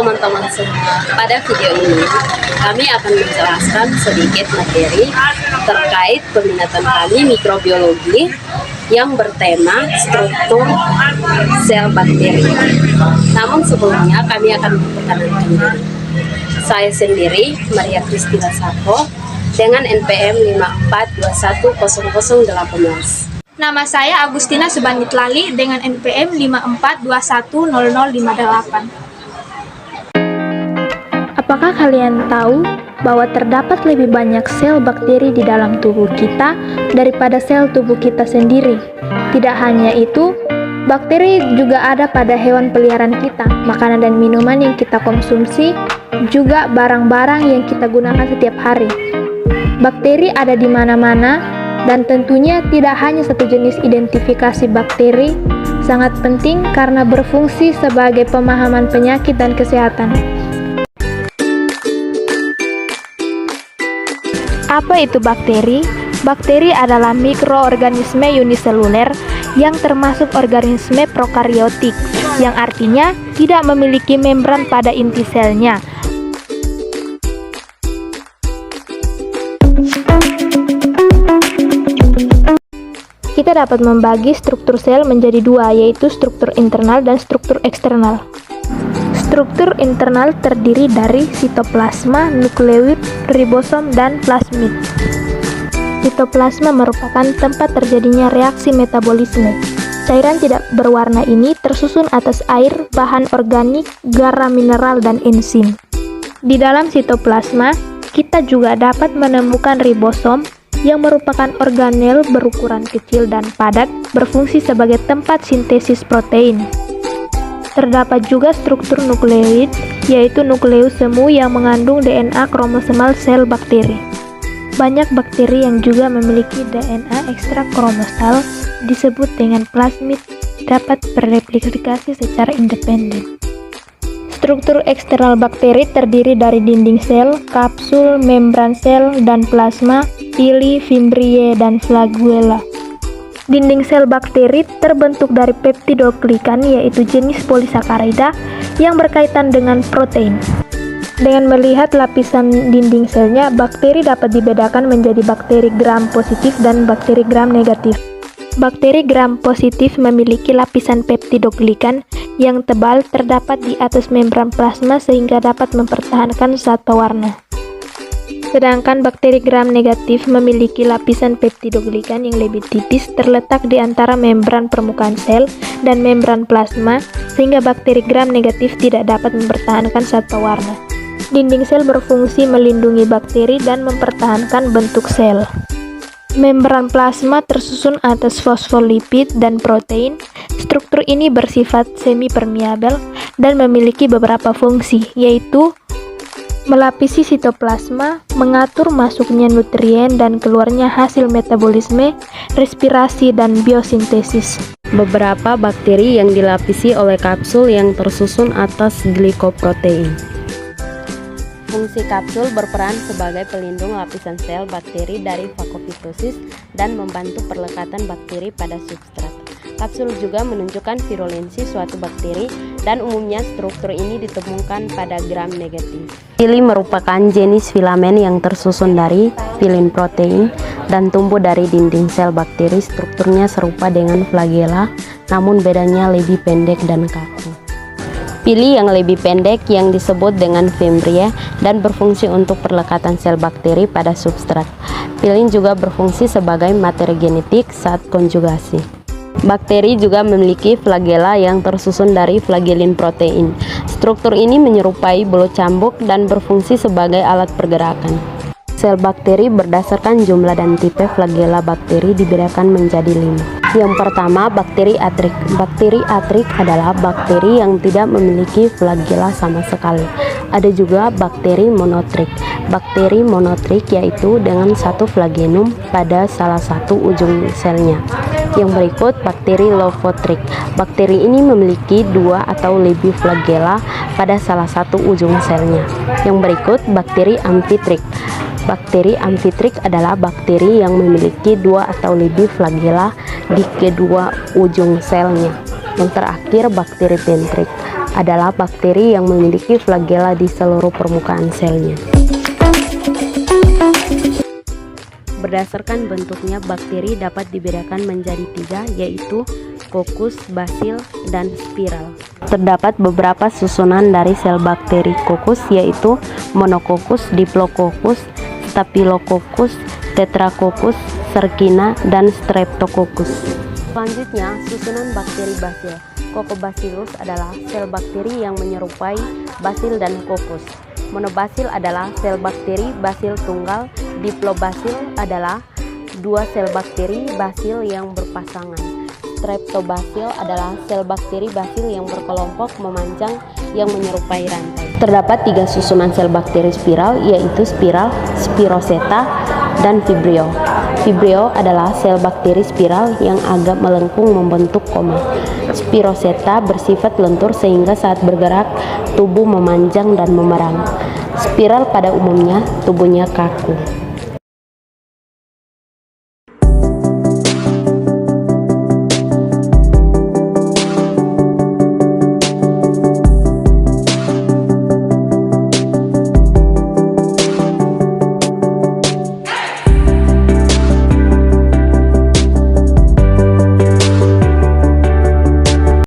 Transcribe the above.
teman-teman semua, pada video ini kami akan menjelaskan sedikit materi terkait peminatan kami mikrobiologi yang bertema struktur sel bakteri. Namun sebelumnya kami akan memperkenalkan diri. Saya sendiri, Maria Kristina Sako, dengan NPM 54210018. Nama saya Agustina Subandit Lali dengan NPM 54210058. Apakah kalian tahu bahwa terdapat lebih banyak sel bakteri di dalam tubuh kita daripada sel tubuh kita sendiri? Tidak hanya itu, bakteri juga ada pada hewan peliharaan kita, makanan dan minuman yang kita konsumsi, juga barang-barang yang kita gunakan setiap hari. Bakteri ada di mana-mana, dan tentunya tidak hanya satu jenis identifikasi bakteri, sangat penting karena berfungsi sebagai pemahaman penyakit dan kesehatan. Apa itu bakteri? Bakteri adalah mikroorganisme uniseluler yang termasuk organisme prokariotik, yang artinya tidak memiliki membran pada inti selnya. Kita dapat membagi struktur sel menjadi dua, yaitu struktur internal dan struktur eksternal. Struktur internal terdiri dari sitoplasma, nukleus, ribosom, dan plasmid. Sitoplasma merupakan tempat terjadinya reaksi metabolisme. Cairan tidak berwarna ini tersusun atas air, bahan organik, garam mineral, dan enzim. Di dalam sitoplasma, kita juga dapat menemukan ribosom, yang merupakan organel berukuran kecil dan padat, berfungsi sebagai tempat sintesis protein. Terdapat juga struktur nukleoid, yaitu nukleus semu yang mengandung DNA kromosomal sel bakteri. Banyak bakteri yang juga memiliki DNA ekstrakromosal, disebut dengan plasmid, dapat bereplikasi secara independen. Struktur eksternal bakteri terdiri dari dinding sel, kapsul, membran sel, dan plasma, pili, fimbriae, dan flagella. Dinding sel bakteri terbentuk dari peptidoglikan, yaitu jenis polisakarida yang berkaitan dengan protein. Dengan melihat lapisan dinding selnya, bakteri dapat dibedakan menjadi bakteri gram positif dan bakteri gram negatif. Bakteri gram positif memiliki lapisan peptidoglikan yang tebal terdapat di atas membran plasma sehingga dapat mempertahankan zat pewarna. Sedangkan bakteri gram negatif memiliki lapisan peptidoglikan yang lebih tipis terletak di antara membran permukaan sel dan membran plasma sehingga bakteri gram negatif tidak dapat mempertahankan zat pewarna. Dinding sel berfungsi melindungi bakteri dan mempertahankan bentuk sel. Membran plasma tersusun atas fosfolipid dan protein. Struktur ini bersifat semi-permeabel dan memiliki beberapa fungsi, yaitu melapisi sitoplasma, mengatur masuknya nutrien dan keluarnya hasil metabolisme, respirasi, dan biosintesis. Beberapa bakteri yang dilapisi oleh kapsul yang tersusun atas glikoprotein. Fungsi kapsul berperan sebagai pelindung lapisan sel bakteri dari fagositosis dan membantu perlekatan bakteri pada substrat. Kapsul juga menunjukkan virulensi suatu bakteri dan umumnya struktur ini ditemukan pada gram negatif. Pili merupakan jenis filamen yang tersusun dari pilin protein dan tumbuh dari dinding sel bakteri. Strukturnya serupa dengan flagella, namun bedanya lebih pendek dan kaku. Pili yang lebih pendek yang disebut dengan fimbriae dan berfungsi untuk perlekatan sel bakteri pada substrat. Pilin juga berfungsi sebagai materi genetik saat konjugasi. Bakteri juga memiliki flagella yang tersusun dari flagellin protein. Struktur ini menyerupai bulu cambuk dan berfungsi sebagai alat pergerakan. Sel bakteri berdasarkan jumlah dan tipe flagella bakteri dibedakan menjadi 5. Yang pertama, bakteri atrik. Bakteri atrik adalah bakteri yang tidak memiliki flagella sama sekali. Ada juga bakteri monotrik. Bakteri monotrik yaitu dengan satu flagenum pada salah satu ujung selnya. Yang berikut bakteri lophotric. Bakteri ini memiliki 2 atau lebih flagella pada salah satu ujung selnya. Yang berikut bakteri amfitrik. Bakteri amfitrik adalah bakteri yang memiliki 2 atau lebih flagella di kedua ujung selnya. Yang terakhir bakteri pentrik. adalah bakteri yang memiliki flagela di seluruh permukaan selnya. Berdasarkan bentuknya, bakteri dapat dibedakan menjadi 3, yaitu kokus, basil, dan spiral. Terdapat beberapa susunan dari sel bakteri kokus, yaitu monokokus, diplococcus, staphylococcus, tetracoccus, serkina, dan streptococcus. Selanjutnya, susunan bakteri basil. Kokobacillus adalah sel bakteri yang menyerupai basil dan kokus. Monobasil adalah sel bakteri basil tunggal. Diplobasil adalah 2 sel bakteri basil yang berpasangan. Streptobacil adalah sel bakteri basil yang berkelompok memanjang yang menyerupai rantai. Terdapat 3 susunan sel bakteri spiral, yaitu spiral, spiroseta, dan vibrio. Vibrio adalah sel bakteri spiral yang agak melengkung membentuk koma. Spiroseta bersifat lentur sehingga saat bergerak tubuh memanjang dan memerang. Spiral pada umumnya tubuhnya kaku.